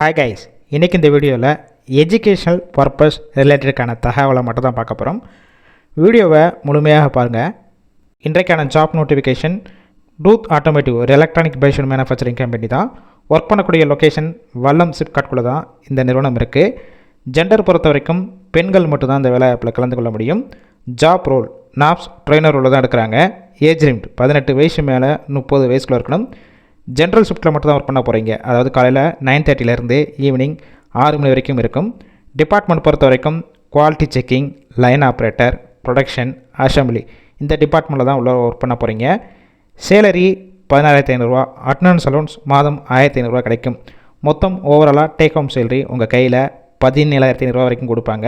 Hi guys, இன்றைக்கி இந்த வீடியோவில் எஜுகேஷனல் பர்பஸ் ரிலேட்டடுக்கான தகவலை மட்டும் தான் பார்க்க போகிறோம். வீடியோவை முழுமையாக பாருங்கள். இன்றைக்கான ஜாப் நோட்டிஃபிகேஷன் டூத் ஆட்டோமேட்டிவ் ஒரு எலக்ட்ரானிக் பேஸ்டு மேனுஃபேக்சரிங் கம்பெனி தான். ஒர்க் பண்ணக்கூடிய லொக்கேஷன் வல்லம் சிப்காட்குள்ளே தான் இந்த நிறுவனம் இருக்குது. ஜெண்டர் பொறுத்த வரைக்கும் பெண்கள் மட்டும்தான் இந்த வேலைவாய்ப்பில் கலந்து கொள்ள முடியும். ஜாப் ரோல் நாப்ஸ் ட்ரெயினர் ரோல் தான் எடுக்கிறாங்க. ஏஜ் லிமிட் 18 வயசு மேலே 30 வயசுக்குள்ள இருக்கணும். ஜென்ரல் ஷிஃப்ட்டில் மட்டும் தான் ஒர்க் பண்ண போகிறீங்க. அதாவது காலையில் 9:30 ஈவினிங் 6 மணி வரைக்கும் இருக்கும். டிபார்ட்மெண்ட் பொறுத்த வரைக்கும் quality checking, line operator, production, assembly இந்த டிபார்ட்மெண்ட்டில் தான் உள்ள ஒர்க் பண்ண போகிறீங்க. சேலரி 16,500, அட்டனன்ஸ் அலோன்ஸ் மாதம் 1,500 கிடைக்கும். மொத்தம் ஓவராலாக டேக் ஹோம் சேலரி உங்கள் கையில் 17,500 வரைக்கும் கொடுப்பாங்க.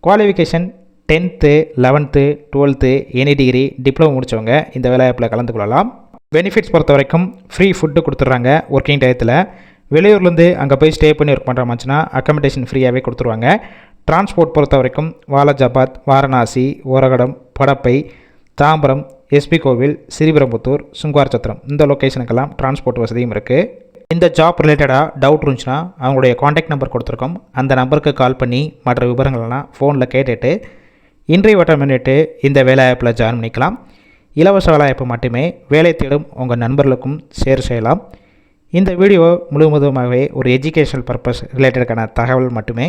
Qualification 10th, 11th, 12th any degree diploma முடித்தவங்க இந்த வேலைவாய்ப்பில் கலந்து கொள்ளலாம். பெனிஃபிட்ஸ் பொறுத்த வரைக்கும் ஃப்ரீ ஃபுட்டு கொடுத்துட்றாங்க. ஒர்க்கிங் டயத்தில் வெளியூர்லேருந்து அங்கே போய் ஸ்டே பண்ணி ஒர்க் பண்ணுற மாதிரினா அக்கமடேஷன் ஃப்ரீயாகவே கொடுத்துருவாங்க. டிரான்ஸ்போர்ட் பொறுத்த வரைக்கும் வாலாஜாபாத், வாரணாசி, ஓரகடம், படப்பை, தாம்பரம், எஸ்பி கோவில், ஸ்ரீபெரும்புத்தூர், சுங்குவார் சத்திரம் இந்த லொக்கேஷனுக்கெல்லாம் டிரான்ஸ்போர்ட் வசதியும் இருக்குது. இந்த ஜாப் ரிலேட்டடாக டவுட் இருந்துச்சுன்னா அவங்களுடைய காண்டாக்ட் நம்பர் கொடுத்துருக்கோம். அந்த நம்பருக்கு கால் பண்ணி மற்ற விவரங்கள்லாம் ஃபோனில் கேட்டுட்டு இன்டர்வியூ அட்டெண்ட் பண்ணிவிட்டு இந்த வேலைவாய்ப்பில் ஜாயின் பண்ணிக்கலாம். இலவச வேலைவாய்ப்பு மட்டுமே. வேலை தேடும் உங்கள் நண்பர்களுக்கும் ஷேர் செய்யலாம். இந்த வீடியோ முழுவதுமாகவே ஒரு எஜுகேஷனல் பர்பஸ் ரிலேட்டடுக்கான தகவல் மட்டுமே.